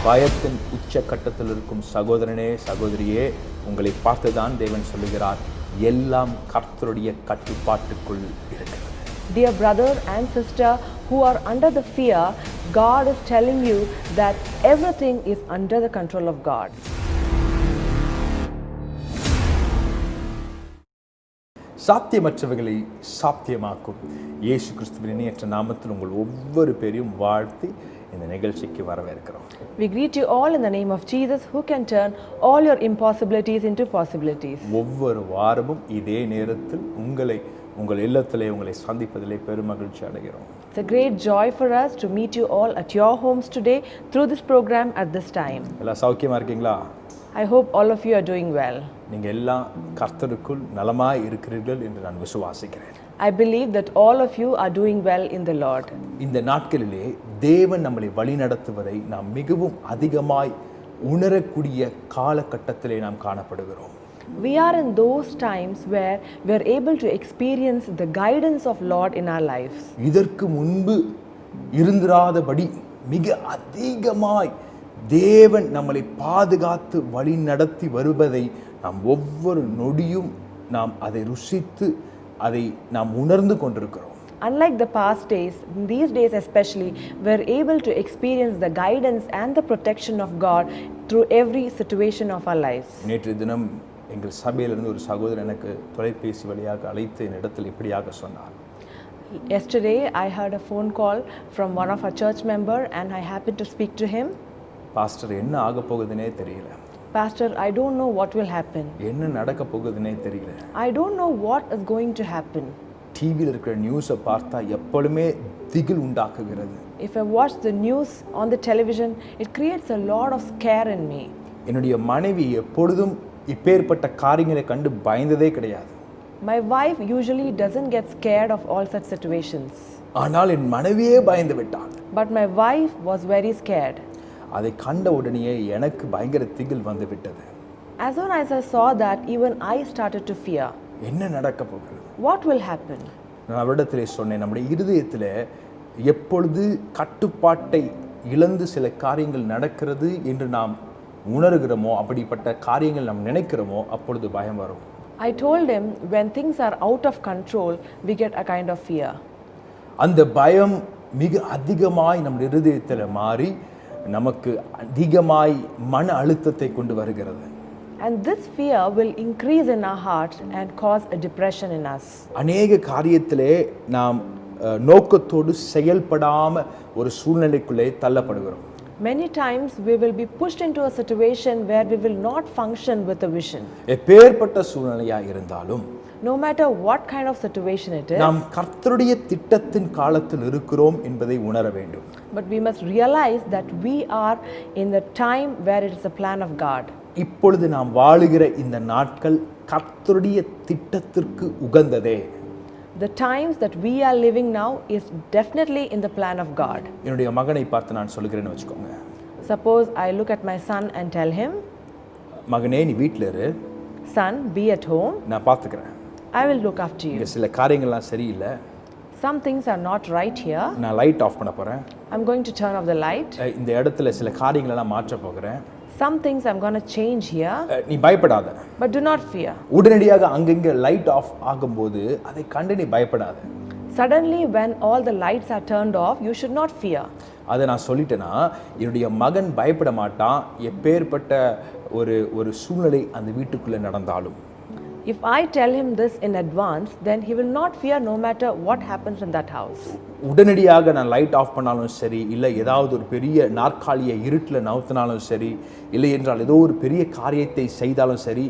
பயத்தின் உச்சக்கட்டத்தில் இருக்கும் சகோதரனே சகோதரியே, உங்களை பார்த்துதான் தேவன் சொல்லுகிறார், எல்லாம் கர்த்தருடைய கட்டுப்பாட்டுக்குள் இருக்கிறது. Dear brother and sister who are under the fear, God is telling you that everything is under the control of God. சாத்தியமற்றவைகளை சாத்தியமாக்கும் இயேசு கிறிஸ்துவின் இணையற்ற நாமத்தில் உங்கள் ஒவ்வொரு பேரையும் வாழ்த்தி இந்த நிகழ்ச்சிக்கு வரவேற்கிறோம். We greet you all in the name of Jesus, who can turn all your impossibilities into possibilities. ஒவ்வொரு வாரமும் இதே நேரத்தில் உங்கள் இல்லத்திலே உங்களை சந்திப்பதிலே பெருமகிழ்ச்சி அடைகிறோம். It's a great joy for us to meet you all at your homes today through this program at this time. எல்லாம் சௌக்கியமா இருக்கீங்களா? I hope all of you are doing well. நீங்க எல்லாம் கர்த்தருக்குள் நலமாய் இருக்கிறீர்கள் என்று நான் விசுவாசிக்கிறேன். I believe that all of you are doing well in the Lord. இந்த நாட்களிலே தேவன் நம்மை வழிநடத்துவதை நாம் மிகவும் அதிகமாய் உணரக்கூடிய காலகட்டத்திலே நாம் காணப்படுகிறோம். We are in those times where we are able to experience the guidance of Lord in our lives. இதற்கு முன்பு இருந்திராதபடி மிக அதிகமாய் தேவன் நம்மை பாதுகாத்து வழி நடத்தி வருவதை நாம் ஒவ்வொரு நொடியும் நாம் அதை ருசித்து அதை நாம் உணர்ந்து கொண்டிருக்கிறோம். Unlike the past days, in these days especially, we are able to experience the guidance and the protection of God through every situation of our lives. நேற்று தினம் எங்கள் சபையிலிருந்து ஒரு சகோதரர் எனக்கு தொலைபேசி வழியாக அழைத்து என்னிடத்தில் இப்படியாக சொன்னார். Yesterday I heard a phone call from one of our church member and I happened to speak to him. Pastor, என்ன ஆக போகுதுன்னே தெரியல. Pastor, I don't know what will happen. என்ன நடக்க போகுதுன்னே தெரியல. I don't know what is going to happen. டிவியில் இருக்கிற நியூஸை பார்த்தா எப்பொழுதுமே திகில் உண்டாக்குகிறது. If I watch the news on the television, it creates a lot of scare in me. என்னுடைய மனைவி எப்பொழுதும் இப்பேற்பட்ட காரியங்களை கண்டு பயந்ததே கிடையாது. My wife usually doesn't get scared of all such situations. ஆனால் என் மனைவியே பயந்து விட்டாள். But my wife was very scared. அதை கண்ட உடனேயே எனக்கு பயங்கர திகில் வந்து விட்டது. As soon as I saw that, even I started to fear. என்ன நடக்க போகிறது? What will happen? நான் அவரிடத்திலே சொன்னேன், நம்முடைய இருதயத்தில் எப்பொழுது கட்டுப்பாட்டை இழந்து சில காரியங்கள் நடக்கிறது என்று நாம் உணர்கிறோமோ, அப்படிப்பட்ட காரியங்கள் நாம் நினைக்கிறோமோ, அப்பொழுது பயம் வரும். I told him, when things are out of control, we get a kind of fear. அந்த பயம் மிக அதிகமாய் நம் இருதயத்தில் மாறி நமக்கு அதிகமாய் மன அழுத்தத்தை கொண்டு வருகிறது. And this fear will increase in our hearts and cause a depression in us. அநேக காரியத்திலே நாம் நோக்கத்தோடு செயல்படாம ஒரு சூழ்நிலைக்குள்ளே தள்ளப்படுகிறோம். Many times we will be pushed into a situation where we will not function with a vision. எப்பேற்பட்ட சூழ்நிலையா இருந்தாலும், no matter what kind of situation it is, நாம் கர்த்தருடைய திட்டத்தின் காலத்தில் இருக்கிறோம் என்பதை உணர வேண்டும். but we must realize that we are in the time where it is a plan of God. இப்பொழுது நாம் வாழுகிற இந்த நாட்கள் கர்த்தருடைய திட்டத்திற்கு உகந்ததே. The times that we are living now is definitely in the plan of God. என்னுடைய மகனை பார்த்து நான் சொல்லுகிறேன்னு வச்சுக்கோங்க. Suppose I look at my son and tell him, மகனே, நீ வீட்டில் இரு, son, be at home, நான் பார்த்துக்கிறேன். I will look after you. இங்கே சில காரியங்கள்லாம் சரியில்லை, some things are not right here, நான் லைட் ஆஃப் பண்ண போகிறேன். I'm going to turn off the light. இந்த இடத்துல சில காரியங்களெல்லாம் மாற்ற போகிறேன். Some things I'm going to change here, நீ பயப்படாத. but do not fear. உடனடியாக அங்கங்கே லைட் ஆஃப் ஆகும்போது அதை கண்டு நீ பயப்படாத. Suddenly when all the lights are turned off, you should not fear. அதை நான் சொல்லிட்டேன்னா என்னுடைய மகன் பயப்பட மாட்டான், எப்பேற்பட்ட ஒரு சூழ்நிலை அந்த வீட்டுக்குள்ளே நடந்தாலும். If I tell him this in advance, then he will not fear no matter what happens in that house. உடனடியாக நான் லைட் ஆஃப் பண்ணாலும் சரி, இல்லை ஏதாவது ஒரு பெரிய நாற்காலியை இருட்டில் நவுத்தினாலும் சரி, இல்லை என்றால் ஏதோ ஒரு பெரிய காரியத்தை செய்தாலும் சரி,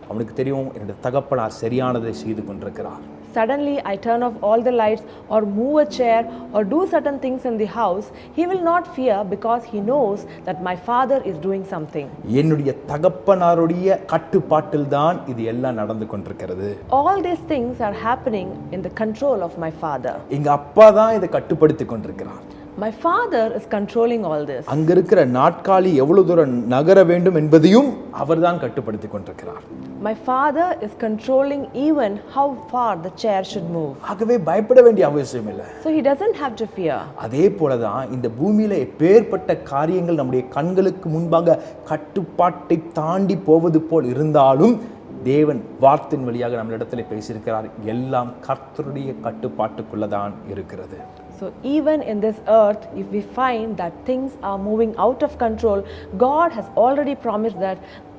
அவனுக்கு தெரியும் என்னுடைய தகப்பனார் சரியானதை செய்து கொண்டிருக்கிறார். Suddenly I turn off all the lights or move a chair or do certain things in the house, he will not fear because he knows that my father is doing something. என்னுடைய தகப்பனாருடைய கட்டுப்பாட்டில் தான் இது எல்லாம் நடந்து கொண்டிருக்கிறது. All these things are happening in the control of my father. எங்க அப்பா தான் இதை கட்டுப்படுத்தி கொண்டிருக்கிறார். My father is controlling all this. அங்க இருக்கிற நாட்காலி எவ்வளவு தூரம் நகர வேண்டும் என்பதையும் அவர்தான் கட்டுப்படுத்தி கொண்டிருக்கிறார். My father is controlling even how far the chair should move. ஆகவே பயப்பட வேண்டிய அவசியம் இல்லை. So he doesn't have to fear. அதே போலதான் இந்த பூமியில எப்பேற்பட்ட காரியங்கள் நம்முடைய கண்களுக்கு முன்பாக கட்டுப்பாட்டை தாண்டி போவது போல் இருந்தாலும் தேவன் வார்த்தையின் வழியாக நம்மளிடத்துல பேசியிருக்கிறார், எல்லாம் கர்த்தருடைய கட்டுப்பாட்டுக்குள்ளதான் இருக்கிறது. So even in this earth, if we find that things are moving out of control, God has already promised that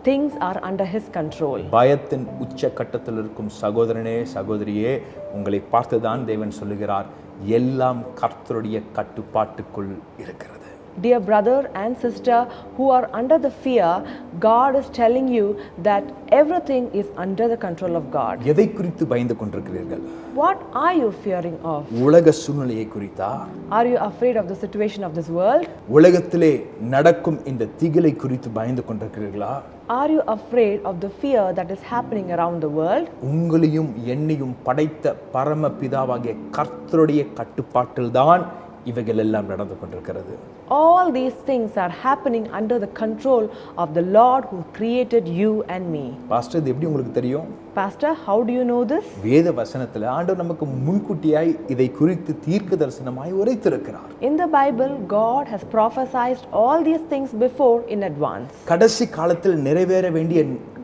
things are under his control. பயத்தின் உச்ச கட்டத்தில் இருக்கும் சகோதரனே சகோதரியே, உங்களை பார்த்துதான் தேவன் சொல்லுகிறார், எல்லாம் கர்த்தருடைய கட்டுப்பாட்டுக்குள் இருக்கிறது. Dear brother and sister who are under the fear, God is telling you that everything is under the control of God. எதை குறித்து பயந்து கொண்டிருக்கிறீர்கள்? What are you fearing of? உலக சூழ்நிலையை குறித்தா? Are you afraid of the situation of this world? உலகத்திலே நடக்கும் இந்த திகிலை குறித்து பயந்து கொண்டிருக்கிறீர்களா? Are you afraid of the fear that is happening around the world? உங்களையும் என்னையும் படைத்த பரம பிதாவாகிய கர்த்தருடைய கட்டுப்பாட்டில்தான் இவைகள் எல்லாம் நடந்து கொண்டிருக்கிறது. All these things are happening under the control of the Lord who created you and me. Pastor, இது எப்படி உங்களுக்கு தெரியும்? Pastor, how do you know this? வேத வசனத்துல ஆண்டவர் நமக்கு முன்கூட்டியாய் இதை குறித்து தீர்க்க தரிசனமாய் உரைத்திருக்கிறார். In the Bible, God has prophesied all these things before in advance. கடைசி காலத்தில் நிறைவேற வேண்டிய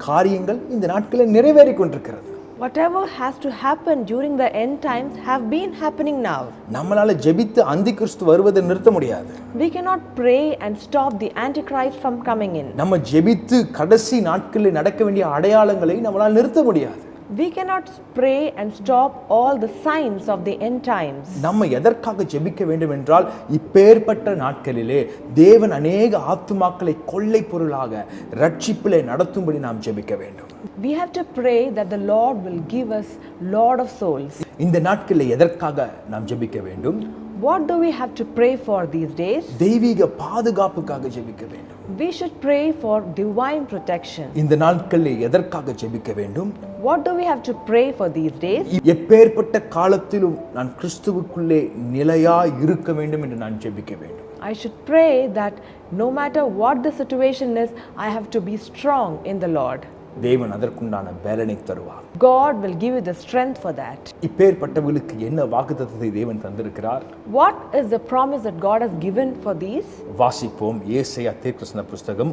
காரியங்கள் இந்த நாட்களில் நிறைவேறிக் கொண்டிருக்கிறது. Whatever has to happen during the end times have been happening now. நம்மளால ஜெபித்து அந்தி கிறிஸ்து வருவதை நிறுத்த முடியாது. We cannot pray and stop the Antichrist from coming in. நம்ம ஜெபித்து கடைசி நாட்களில் நடக்க வேண்டிய அடையாளங்களை நம்மளால நிறுத்த முடியாது. We cannot pray and stop all the signs of the end times. நம்ம எதற்காக ஜெபிக்க வேண்டும் என்றால், இப்பேற்பட்ட நாட்களிலே தேவன் அநேக ஆத்துமாக்களை கொள்ளை பொருளாக ரட்சிப்பிலே நடத்தும்படி நாம் ஜெபிக்க வேண்டும். We have to pray that the Lord will give us Lord of souls. இந்த நாட்களில் எதற்காக நாம் ஜெபிக்க வேண்டும்? What do we have to pray for these days? தெய்வீக பாதுகாப்புக்காக ஜெபிக்க வேண்டும். We should pray for divine protection. இந்த நாட்களில் எதற்காக ஜெபிக்க வேண்டும்? What do we have to pray for these days? எப்பேற்பட்ட காலத்திலும் நான் கிறிஸ்துவுக்குள்ளே நிலையாய் இருக்க வேண்டும் என்று நான் ஜெபிக்க வேண்டும். I should pray that no matter what the situation is, I have to be strong in the Lord. தேவன் அதற்குண்டான பலனை தருவார். God will give you the strength for that. இப்பேற்பட்டவர்களுக்கு என்ன வாக்குத்தத்தத்தை தேவன் தந்திருக்கிறார்? What is the promise that God has given for these? வாசிப்போம். ஏசாயா தீர்க்கதரிசன புத்தகம்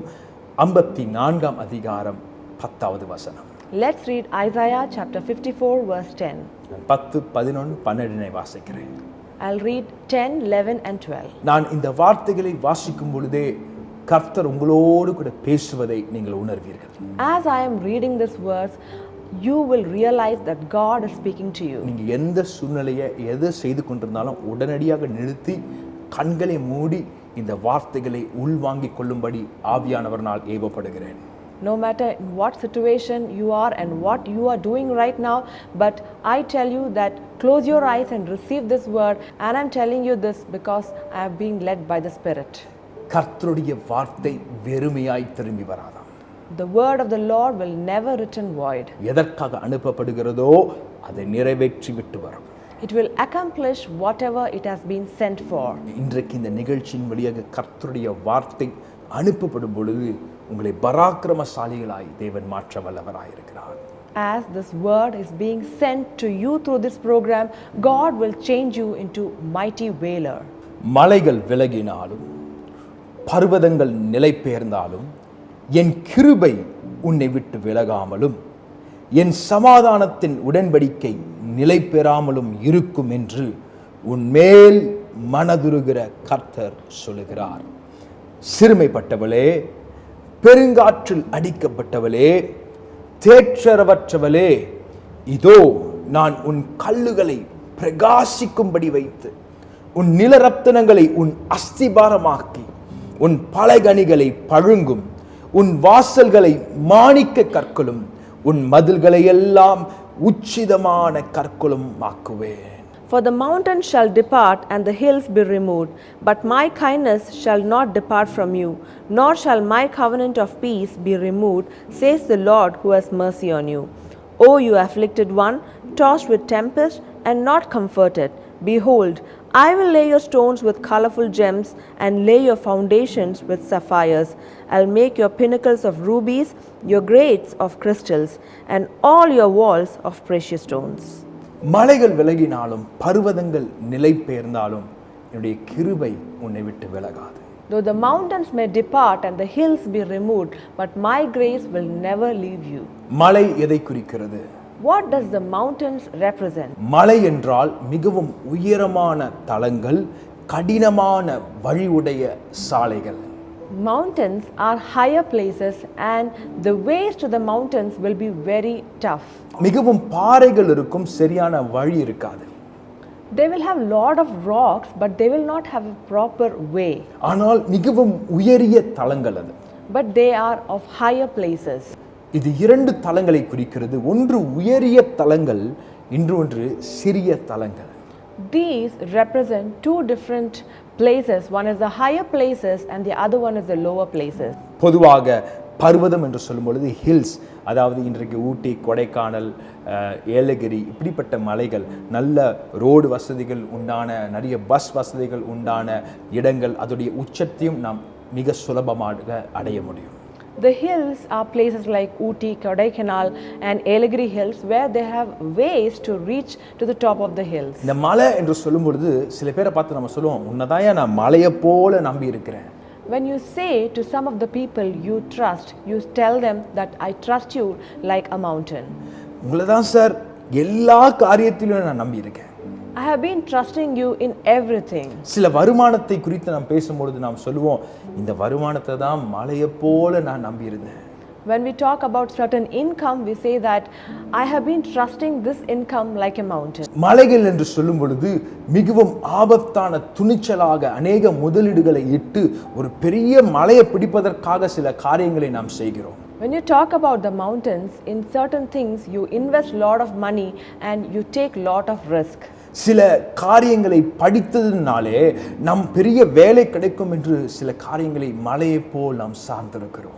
54 அதிகாரம் 10வது வசனம். Let's read Isaiah chapter 54 verse 10. 10, 11, 12 வாசிக்கிறேன். I'll read 10, 11 and 12. நான் இந்த வார்த்தைகளை வாசிக்கும் பொழுதே கர்த்தர் உங்களோடு கூட பேசுவதை நீங்கள் உணர்வீர்கள். As I am reading this verse, you will realize that God is speaking to you. நீங்க எந்த சூழ்நிலையை எதை செய்து கொண்டிருந்தாலும் உடனடியாக நிறுத்தி கண்களை மூடி இந்த வார்த்தைகளை உள்வாங்கிக் கொள்ளும்படி ஆவியானவரால் ஏவப்படுகிறேன். No matter in what situation you are and what you are doing right now, but I tell you that close your eyes and receive this word, and I'm telling you this because I have been led by the Spirit. கர்த்தருடைய வார்த்தை வெறுமையாய் திரும்பி வராதாம். The word of the Lord will never return void. எதற்காக அனுப்பப்படுகிறதோ அதை நிறைவேற்றி விட்டு வரும். It will accomplish whatever it has been sent for. இன்றைக்கு இந்த நிகழ்ச்சியின் வழியாக கர்த்தருடைய வார்த்தை அனுப்பப்படும் பொழுது உங்களை பராக்கிரமசாலிகளாய் தேவன் மாற்ற வல்லவராய் இருக்கிறார். As this word is being sent to you through this program, God will change you into mighty valor. மலைகள் விலகினாலும் பர்வதங்கள் நிலை பெயர்ந்தாலும் என் கிருபை உன்னை விட்டு விலகாமலும் என் சமாதானத்தின் உடன்படிக்கை நிலை பெறாமலும் இருக்கும் என்று உன்மேல் மனதுருகிற கர்த்தர் சொல்லுகிறார். சிறுமைப்பட்டவளே, பெருங்காற்றில் அடிக்கப்பட்டவளே, தேற்றரவற்றவளே, இதோ நான் உன் கல்லுகளை பிரகாசிக்கும்படி வைத்து உன் நிலரத்தினங்களை உன் அஸ்திபாரமாக்கி உன் பலகணிகளை பழுங்கும் உன் வாசல்களை மாணிக்க கற்களும் உன் மதில்களை எல்லாம் உச்சிதமான கற்களும் ஆக்குவேன். For the mountains shall depart and the hills be removed, but my kindness shall not depart from you, nor shall my covenant of peace be removed, says the Lord who has mercy on you. O you afflicted one, tossed with tempest and not comforted, Behold, I will lay your stones with colorful gems and lay your foundations with sapphires. I'll make your pinnacles of rubies, your gates of crystals, and all your walls of precious stones. மலைகள் விலகினாலும் பர்வதங்கள் நிலை பெயர்ந்தாலும் என்னுடைய கிருபை உன்னை விட்டு விலகாது. Though the mountains may depart and the hills be removed, but my grace will never leave you. மலை எதை குறிக்கிறது? What does the mountains represent? மலை என்றால் மிகவும் உயரமான தலங்கள், கடினமான வழியுடைய சாலைகள். Mountains are higher places and the ways to the mountains will be very tough. மிகவும் பாறைகள் இருக்கும், சரியான வழி இருக்காது. They will have lot of rocks but they will not have a proper way. ஆனால் மிகவும் உயரிய தலங்கள் அது. But they are of higher places. இது இரண்டு தலங்களை குறிக்கிறது. ஒன்று உயரிய தலங்கள், இன்னொன்று சிறிய தலங்கள். These represent two different places. One is the higher places and the other one is the lower places. பொதுவாக பர்வதம் என்று சொல்லும் பொழுது ஹில்ஸ், அதாவது இன்றைக்கு ஊட்டி, கொடைக்கானல், ஏலகிரி இப்படிப்பட்ட மலைகள், நல்ல ரோடு வசதிகள் உண்டான, நிறைய பஸ் வசதிகள் உண்டான இடங்கள், அதோடைய உச்சத்தையும் நாம் மிக சுலபமாக அடைய முடியும். The hills are places like Ooty, Kodaikanal and Elagiri hills where they have ways to reach to the top of the hills. இந்த மலை என்று சொல்லும் பொழுது சில பேரை பார்த்து நம்ம சொல்லுவோம், உன்னதாயா நான் மலையை போல நம்பி இருக்கிறேன். When you say to some of the people you trust, you tell them that I trust you like a mountain. உங்களை தான் சார் எல்லா காரியத்திலும் நான் நம்பி இருக்கேன். I have been trusting you in everything. சில வருமானத்தை குறித்து நாம் பேசும்பொழுது நாம் சொல்லுவோம், இந்த வருமானத்தை தான் மலையை போல நான் நம்பி இருந்தேன். When we talk about certain income, we say that I have been trusting this income like a mountain. மலைகள் என்று சொல்லும் பொழுது மிகவும் ஆபத்தான துணிச்சலாக அநேக முதலீடுகளை இட்டு ஒரு பெரிய மலையை பிடிப்பதற்காக சில காரியங்களை நாம் செய்கிறோம். When you talk about the mountains, in certain things you invest lot of money and you take lot of risk. சில காரியங்களை படித்ததினாலே நம் பெரிய வேலை கிடைக்கும் என்று சில காரியங்களை மலையை போல் நாம் சார்ந்திருக்கிறோம்.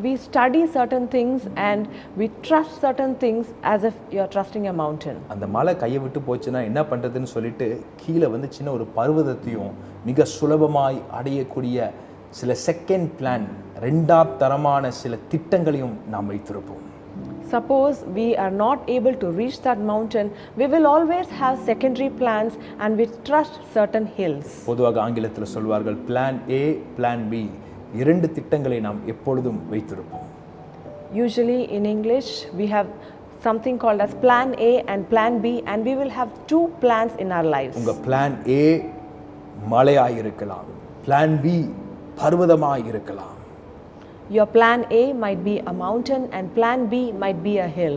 We study certain things and we trust certain things as if you are trusting a mountain. அந்த மலை கையை விட்டு போச்சுன்னா என்ன பண்றதுன்னு சொல்லிட்டு கீழே வந்து சின்ன ஒரு பர்வதத்தையும் மிக சுலபமாய் அடையக்கூடிய சில செகண்ட் பிளான், இரண்டாம் தரமான சில திட்டங்களையும் நாம் வைத்திருப்போம். Suppose we are not able to reach that mountain, we will always have secondary plans and we trust certain hills. பொதுவாக ஆங்கிலத்தில் சொல்வார்கள் பிளான் ஏ, பிளான் பி. இரண்டு திட்டங்களை நாம் எப்பொழுதும் வைத்திருப்போம். Usually in English we have something called as plan A and plan B and we will have two plans in our lives. உங்க plan A மலையாய் இருக்கலாம், பிளான் பி பர்வதமாய் இருக்கலாம். Your plan A might be a mountain and plan B might be a hill.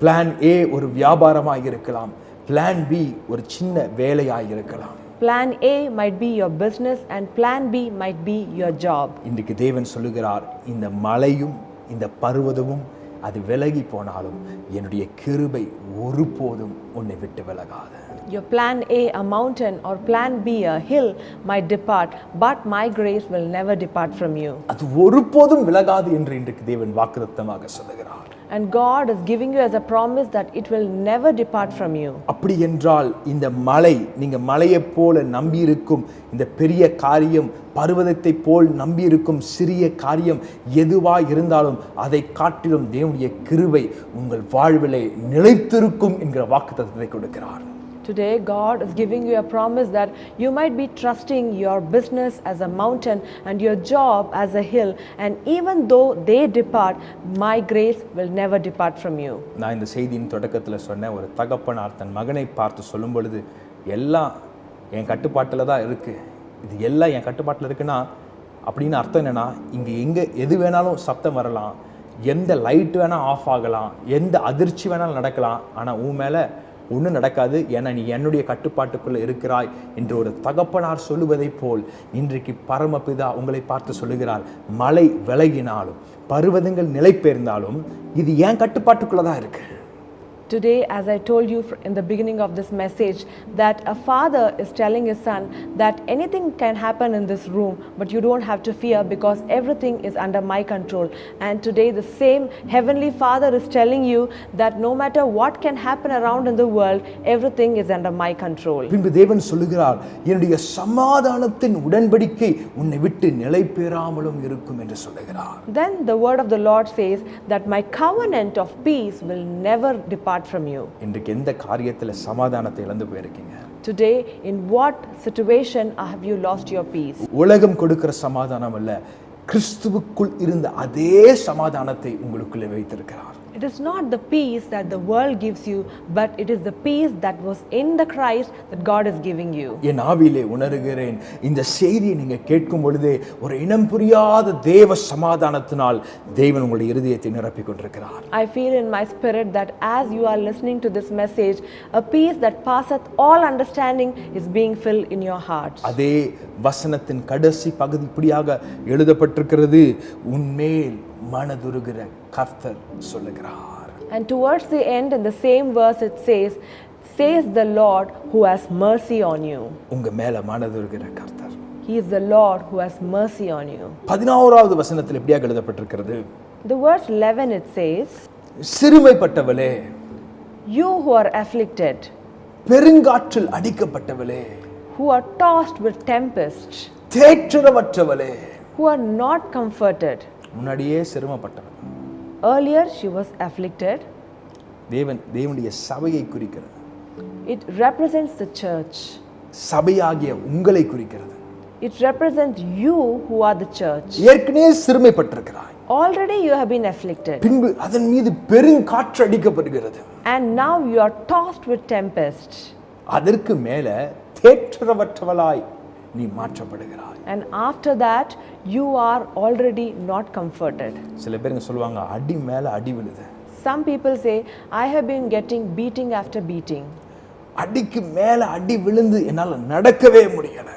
Plan A ஒரு வியாபாரமாய் இருக்கலாம், plan B ஒரு சின்ன வேலையாய் இருக்கலாம். Plan A might be your business and plan B might be your job. இன்றைக்கு தேவன் சொல்லுகிறார், இந்த மலையும் இந்த பர்வதமும் அது விலகி போனாலும் என்னுடைய கிருபை ஒருபோதும் உன்னை விட்டு விலகாது. Your plan A, a mountain, or plan B, a hill might depart, but my grace will never depart from you. அது ஒருபோதும் விலகாது என்று இன்றைக்கு தேவன் வாக்குத்தத்தமாக சொல்லுகிறார். And God is giving you as a promise that it will never depart from you. அப்படி என்றால் இந்த மலை, நீங்க மலையை போல நம்பி இருக்கும் இந்த பெரிய காரியம், பர்வதத்தை போல் நம்பி இருக்கும் சிறிய காரியம் எதுவாய் இருந்தாலும் அதை காட்டிலும் தேவனுடைய கிருபை உங்கள் வாழ்விலே நிலைத்திருக்கும் என்கிற வாக்குத்தத்தத்தை கொடுக்கிறார். Today, God is giving you a promise that you might be trusting your business as a mountain and your job as a hill, and even though they depart, my grace will never depart from you. நான் இந்த செய்தியின் தொடக்கத்தில் சொன்ன ஒரு தகப்பனார் தன் மகனை பார்த்து சொல்லும் பொழுது, எல்லாம் என் கட்டுப்பாட்டில் தான் இருக்குது, இது எல்லாம் என் கட்டுப்பாட்டில் இருக்குன்னா அப்படின்னு அர்த்தம் என்னென்னா, இங்கே எது வேணாலும் சத்தம் வரலாம், எந்த லைட் வேணால் ஆஃப் ஆகலாம், எந்த அதிர்ச்சி வேணாலும் நடக்கலாம், ஆனால் உன் மேலே ஒன்றும் நடக்காது, ஏன்னா நீ என்னுடைய கட்டுப்பாட்டுக்குள்ளே இருக்கிறாய் என்று ஒரு தகப்பனார் சொல்லுவதை போல் இன்றைக்கு பரமபிதா உங்களை பார்த்து சொல்லுகிறார். மலை விலகினாலும் பர்வதங்கள் நிலை பெயர்ந்தாலும் இது என் கட்டுப்பாட்டுக்குள்ளே தான் இருக்கு. Today, as I told you in the beginning of this message, that a father is telling his son that anything can happen in this room, but you don't have to fear because everything is under my control. And today, the same Heavenly Father is telling you that no matter what can happen around in the world, everything is under my control. பின்பு தேவன் சொல்லுகிறார், என்னுடைய சமாதானத்தின் உடன்படிக்கை உன்னை விட்டு நிலை பெறாமலும் இருக்கும் என்று சொல்லுகிறார். Then the word of the Lord says that my covenant of peace will never depart from you. இன்றைக்கு எந்த காரியத்துல சமாதானத்தை இழந்து போயிருக்கீங்க? Today, in what situation have you lost your peace? உலகம் கொடுக்கிற சமாதானம் அல்ல, கிறிஸ்துவுக்குள் இருந்த அதே சமாதானத்தை உங்களுக்குள்ளே வைத்திருக்கிறார். It is not the peace that the world gives you, but it is the peace that was in the Christ that God is giving you. என் ஆவியிலே உணர்கிறேன், இந்த செய்தியை நீங்க கேட்கும் பொழுதே ஒரு இனம் புரியாத தேவ சமாதானத்தினால் தேவன் உங்களுடைய இருதயத்தை நிரப்பிக் கொண்டிருக்கிறார். I feel in my spirit that as you are listening to this message, a peace that passeth all understanding is being filled in your heart. அதே வசனத்தின் கடைசி பகுதி இப்படியாக எழுதப்பட்டிருக்கிறது, உன்மேல் மனதுருகிற கர்த்தர் சொல்லுகிறார். And towards the end, in the same verse, it says the Lord who has mercy on you. உங்க மேல மனதுருகிற கர்த்தர். He is the Lord who has mercy on you. 11வது வசனத்தில் இப்படியாக எழுதப்பட்டிருக்கிறது, The verse 11 it says, சிறுமைப்பட்டவளே, you who are afflicted, பெருங்காற்றில் அடிக்கப்பட்டவளே, who are tossed with tempest, தேற்றரவற்றவளே, who are not comforted. முன்னாடியே சிறுமைப்பட்டவள். Earlier she was afflicted. தேவனுடைய சபையை குறிக்கிறது. It represents the church. சபையாகிய உங்களை குறிக்கிறது. It represents you who are the church. ஏற்கனவே சிறுமைப்பட்டிருக்கிறாய். Already you have been afflicted. பின்பு அதன் மீது பெருங்காற்று அடிக்கப்படுகிறது. And now you are tossed with tempest. அதற்கு மேல தேற்றரவற்றவளாய் நீ மாற்றப்படுகிறாய். And after that you are already not comforted. சில பேருங்க சொல்லுவாங்க, அடி மேல அடி விழுது. Some people say, I have been getting beating after beating. அடிக்கு மேல அடி விழுந்து என்னால நடக்கவே முடியல.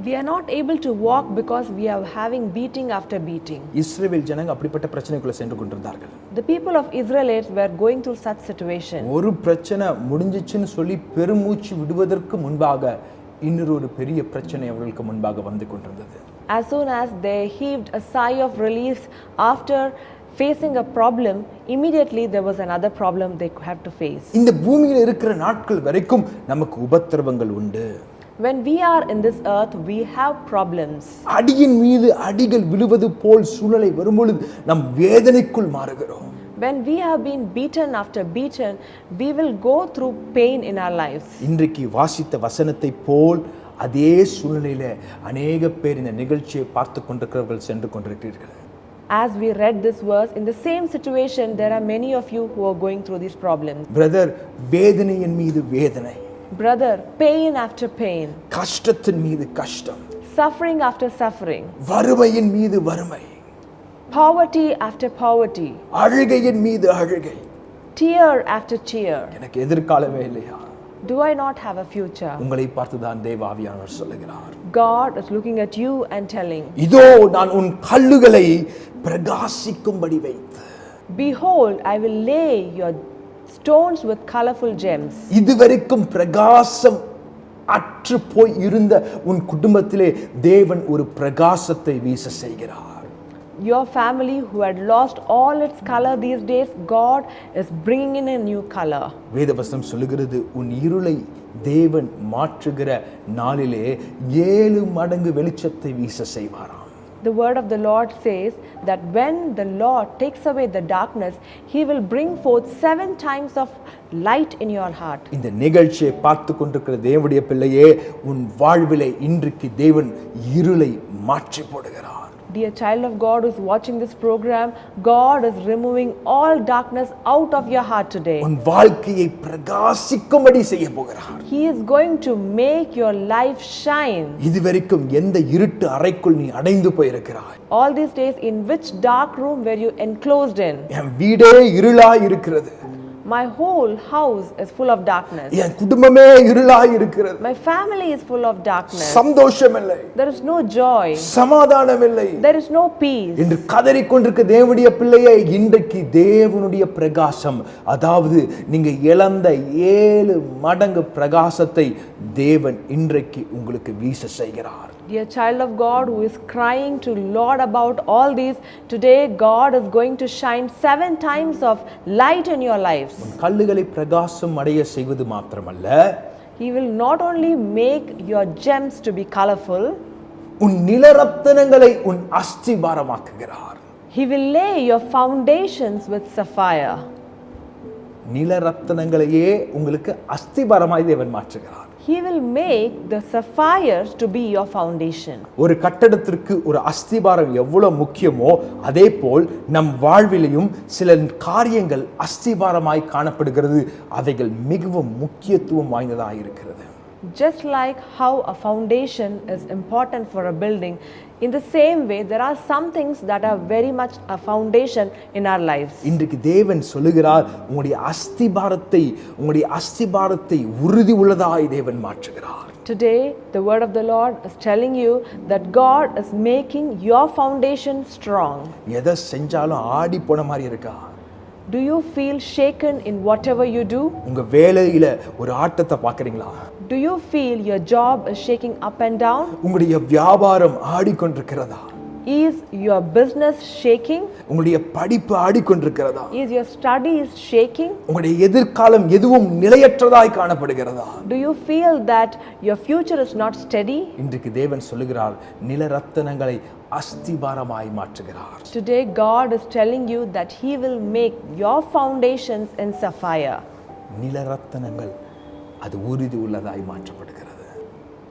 We are not able to walk because we are having beating after beating. இஸ்ரவேல் ஜனங்க அப்படிப்பட்ட பிரச்சனைக்குள்ள சென்று கொண்டிருந்தார்கள். The people of Israelites were going through such situation. ஒரு பிரச்சனை முடிஞ்சிச்சுன்னு சொல்லி பெருமூச்சு விடுவதற்கு முன்பாக இன்னொரு பெரிய பிரச்சனை அவர்களுக்கு முன்பாக வந்து கொண்டிருந்தது. As soon as they heaved a sigh of relief after facing a problem, immediately there was another problem they have to face. இந்த பூமியில் இருக்கிற நாட்கள் வரைக்கும் நமக்கு உபத்திரவங்கள் உண்டு. When we are in this earth, we have problems. அடியின் மீது அடிகள் விழுவது போல் சூழ்நிலை வரும்பொழுது நம் வேதனைக்குள் மாறுகிறோம். When we have been beaten after beaten, we will go through pain in our lives. இன்றைக்கு வாசித்த வசனத்தை போல் அதே சூழ்நிலையில அநேக பேர் இந்த நிகழ்ச்சியை பார்த்து கொண்டிருக்கிறவர்கள் சென்று கொண்டிருக்கிறீர்கள். As we read this verse, in the same situation, there are many of you who are going through these problems. Brother, வேதனையின் மீது வேதனை, Brother, pain after pain, கஷ்டத்தின் மீது கஷ்டம், suffering after suffering, வறுமையின் மீது வறுமை, poverty after poverty, அழுகையின் மீது அழுகை, tear after tear. எனக்கு எதிர்காலமே இல்லையா? Do I not have a future? உங்களை பார்த்து தான் தேவ ஆவியானவர் சொல்லுகிறார். God is looking at you and telling, இதோ நான் உன் கல்லுகளை பிரகாசிக்கும்படி வைத்து, behold, I will lay your stones with colorful gems. இதுவரைக்கும் பிரகாசம் அற்று போய் இருந்த உன் குடும்பத்திலே தேவன் ஒரு பிரகாசத்தை வீச செய்கிறார். Your family who had lost all its color these days, God is bringing in a new color. வேதவசனம் சொல்லுகிறது, உன் இருளை தேவன் மாற்றுகிற நாளிலே 7 மடங்கு வெளிச்சத்தை வீச செய்வாராம். The word of the Lord says that when the Lord takes away the darkness, He will bring forth 7 times of light in your heart. இந்த நிகழ்ச்சியை பார்த்து கொண்டிருக்கிற தேவனுடைய பிள்ளையே, உன் வாழ்விலே இன்றைக்கு தேவன் இருளை மாற்றி போடுகிறார். Dear child of God who is watching this program, God is removing all darkness out of your heart today. உன் வாழ்க்கையை பிரகாசிக்கும்படி செய்ய போகிறார். He is going to make your life shine. இதுவரைக்கும் எந்த இருட்டு அறைக்குள் நீ அடைந்து போயிருக்கிறாய்? All these days, in which dark room were you enclosed in? என் வீடே இருளாய் இருக்கிறது. My whole house is full of darkness. என் குடும்பமே இருளாய் இருக்கிறது. My family is full of darkness. சந்தோஷம் இல்லை. There is no joy. சமாதானம் இல்லை. There is no peace. என்று கதறிக்கொண்டிருக்க தேவனுடைய பிள்ளையே, இன்றைக்கு தேவனுடைய பிரகாசம், அதாவது நீங்க இழந்த 7 மடங்கு பிரகாசத்தை தேவன் இன்றைக்கு உங்களுக்கு வீச செய்கிறார். Dear child of God who is crying to Lord about all these, today God is going to shine 7 times of light in your lives. கல்லுகளை பிரகாசம் அடைய செய்வது மாத்திரமல்ல, He will not only make your gems to be colorful, உன் நிலரத்தினங்களை உன் அஸ்திபாரமாக்குகிறார். He will lay your foundations with sapphire. நிலரத்தினங்களையே உங்களுக்கு அஸ்திபாரமாய் தேவன் மாற்றுகிறார். He will make the sapphires to be your foundation. ஒரு கட்டடத்திற்கு ஒரு அஸ்திபாரம் எவ்வளவு முக்கியமோ அதே போல் நம் வாழ்விலையும் சில காரியங்கள் அஸ்திபாரமாய் காணப்படுகிறது. அவைகள் மிகவும் முக்கியத்துவம் வாய்ந்ததாக இருக்கிறது. Just like how a foundation is important for a building, in the same way there are some things that are very much a foundation in our lives. இன்றைக்கு தேவன் சொல்லுகிறார், உங்களுடைய அஸ்திபாரத்தை உறுதி உள்ளதாய் தேவன் மாற்றுகிறார். Today the word of the Lord is telling you that God is making your foundation strong. எதை செஞ்சாலும் ஆடி போன மாதிரி இருக்கா? Do you feel shaken in whatever you do? உங்க வேலையில ஒரு ஆட்டத்தை பார்க்கறீங்களா? Do you feel your job is shaking up and down? உங்களுடைய வியாபாரம் ஆடிக்கொண்டிருக்கிறதா? Is your business shaking? உங்களுடைய படிப்பு ஆடிக்கொண்டிருக்கிறதா? Is your studies shaking? உங்களுடைய எதிர்காலம் எதுவும் நிலையற்றதாய் காணப்படுகிறதா? Do you feel that your future is not steady? இன்றைக்கு தேவன் சொல்லுகிறார், நிலரத்தினங்களை அஸ்திபாரமாய் மாற்றுகிறார். Today God is telling you that He will make your foundations in sapphire. நிலரத்தினங்கள் அது உறுதி உள்ளதாய் மாற்றப்படுகிறது.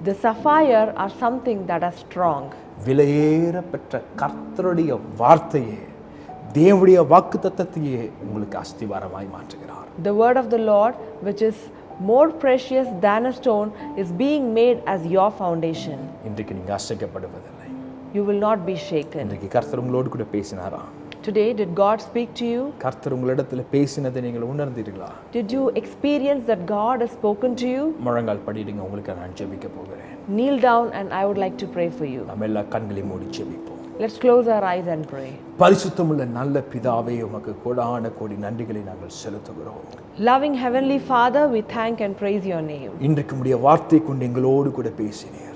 The sapphire are something that are strong. விலையேற பெற்ற கர்த்தருடைய வார்த்தையே, தேவனுடைய வாக்குத்தத்தத்தையே உங்களுக்கு அஸ்திபாரமாய் மாற்றுகிறார். The word of the Lord, which is more precious than a stone, is being made as your foundation. இன்றைக்கு நீங்க அசைக்கப்படுவதில்லை. You will not be shaken. இன்றைக்கு கர்த்தர் உங்களோடு கூட பேசினாரா? Today, did God speak to you? கர்த்தர் உங்களிடத்தில் பேசினதை நீங்கள் உணர்ந்தீர்களா? Did you experience that God has spoken to you? முழங்கால் படிடுங்க, உங்களுக்கு நான் ஜெபிக்க போகிறேன். Kneel down and I would like to pray for you. நம்ம எல்லா கண்களையும் மூடி ஜெபிப்போம். Let's close our eyes and pray. பரிசுத்தமுள்ள நல்ல பிதாவே, உமக்கு கோடான கோடி நன்றிகளை நாங்கள் செலுத்துகிறோம். Loving Heavenly Father, we thank and praise your name. இன்றைக்கு உம்முடைய வார்த்தை கொண்டு எங்களோடு கூட பேசினீர்.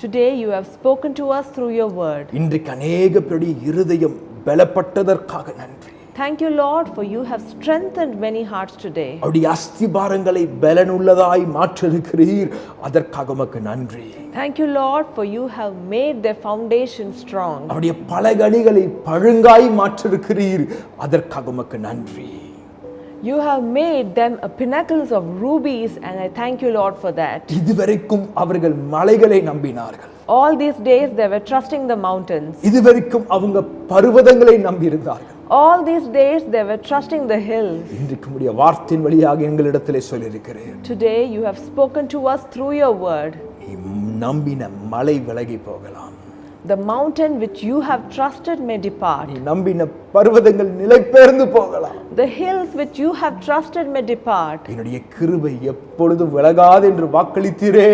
Today you have spoken to us through your word. இன்றைக்கு அநேக பேருடைய இருதயம் பலப்பட்டதற்காக நன்றி. Thank you, Lord, for you have strengthened many hearts today. அவருடைய அஸ்திபாரங்களை பலனுள்ளதாய் மாற்றிருக்கிறீர், அதற்காக உமக்கு நன்றி. Thank you, Lord, for you have made their foundation strong. அவருடைய பலகணிகளை பழுங்காய் மாற்றிருக்கிறீர், அதற்காக உமக்கு நன்றி. You have made them a pinnacles of rubies, and I thank you, Lord, for that. இதுவரைக்கும் அவர்கள் மலைகளை நம்பினார்கள். All these days they were trusting the mountains. இதுவரைக்கும் அவங்க பர்வதங்களை நம்பியிருந்தார்கள். All these days they were trusting the hills. இன்றைக்கு உம்முடைய வார்த்தையின் வழியாக எங்களிடத்திலே சொல்லியிருக்கிறேன். Today you have spoken to us through your word. நீ நம்பின மலை விலகி போகலாம். The mountain which you have trusted may depart. நீ நம்பின பர்வதங்கள் நிலைபெயர்ந்து போகலாம். The hills which you have trusted may depart. என்னுடைய கிருபை எப்பொழுதும் விலகாது என்று வாக்களித்தீரே,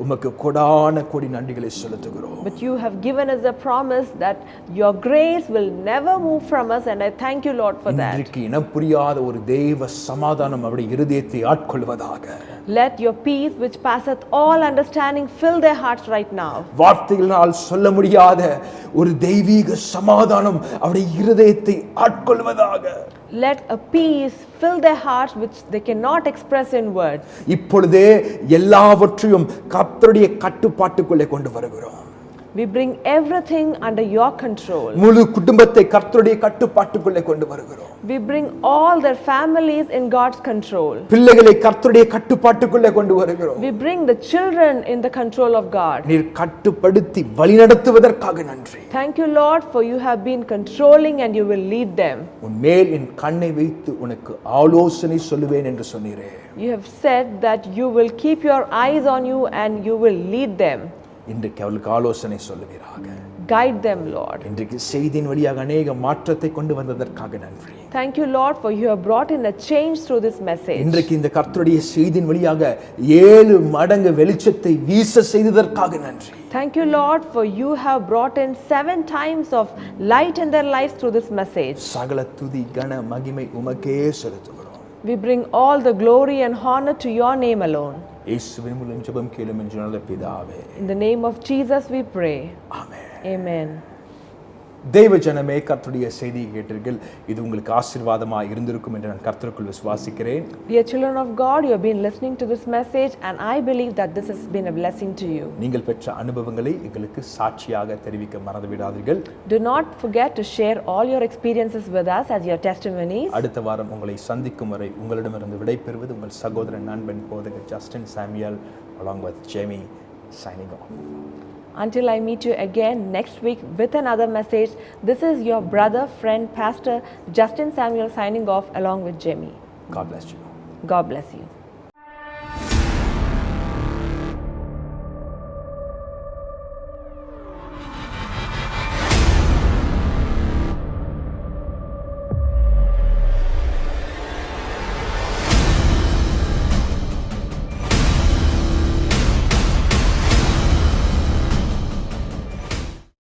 உமக்கு கோடான கோடி நன்றிகளை செலுத்துகிறோம். But you have given us a promise that your grace will never move from us, and I thank you, Lord, for that. இன்றைக்கு இனம் புரியாத ஒரு தெய்வ சமாதானம் அவருடைய இருதயத்தை ஆட்கொள்வதாக. Let your peace which passeth all understanding fill their hearts right now. வார்த்தைகளால் சொல்ல முடியாத ஒரு தெய்வீக சமாதானம் அவருடைய இருதயத்தை ஆட்கொள்வதாக. Let a peace fill their hearts which they cannot express in words. இப்பொழுதே எல்லாவற்றையும் கர்த்தருடைய கட்டுப்பாட்டுக்குள்ளே கொண்டு வருகிறோம். We bring everything under your control. முழு குடும்பத்தை கர்த்தருடைய கட்டுப்பாட்டுக்குள்ளே கொண்டு வருகிறோம். We bring all their families in God's control. பிள்ளைகளை கர்த்தருடைய கட்டுப்பாட்டுக்குள்ளே கொண்டு வருகிறோம். We bring the children in the control of God. நீர் கட்டுப்படுத்தி வழிநடத்துவதற்காக நன்றி. Thank you, Lord, for you have been controlling and you will lead them. உன் மேல் என் கண்ணை வைத்து உனக்கு ஆலோசனை சொல்லுவேன் என்று சொன்னீரே. You have said that you will keep your eyes on you and you will lead them. இன்றைக்கு அவளுக்கு ஆலோசனை சொல்லுவீராக. Guide them, Lord. இன்றைக்கு செய்தியின் வழியாக அநேக மாற்றத்தை கொண்டு வந்ததற்காக நன்றி. Thank you, Lord, for you have brought in a change through this message. இன்றைக்கு இந்த கர்த்தருடைய செய்தியின் வழியாக 7 மடங்கு வெளிச்சத்தை வீச செய்ததற்காக நன்றி. Thank you, Lord, for you have brought in 7 times of light in their lives through this message. சகல துதி கன மகிமை உமக்கே செலுத்துகிறோம். We bring all the glory and honor to your name alone. இயேசுவின் மூலம் ஜெபம் கேளும் என்று நல்ல பிதாவே. In the name of Jesus we pray. Amen. Amen. தேவ ஜனமே, கர்த்தருடைய செய்தியை கேட்டீர்கள். இது உங்களுக்கு ஆசீர்வாதமாக இருந்திருக்கும் என்று நான் கர்த்தருக்குள் விசுவாசிக்கிறேன். Dear children of God, you have been listening to this message and I believe that this has been a blessing to you. நீங்கள் பெற்ற அனுபவங்களை எங்களுக்கு சாட்சியாக தெரிவிக்க மறந்துவிடாதீர்கள். Do not forget to share all your experiences with us as your testimonies. அடுத்த வாரம் உங்களை சந்திக்கும் வரை உங்களிடமிருந்து விடைபெறுவது உங்கள் சகோதரன் நண்பன் போதகர் Justin Samuel along with Jamie signing off. Until I meet you again next week with another message, this is your brother, friend, Pastor Justin Samuel signing off along with Jamie. God bless you. God bless you.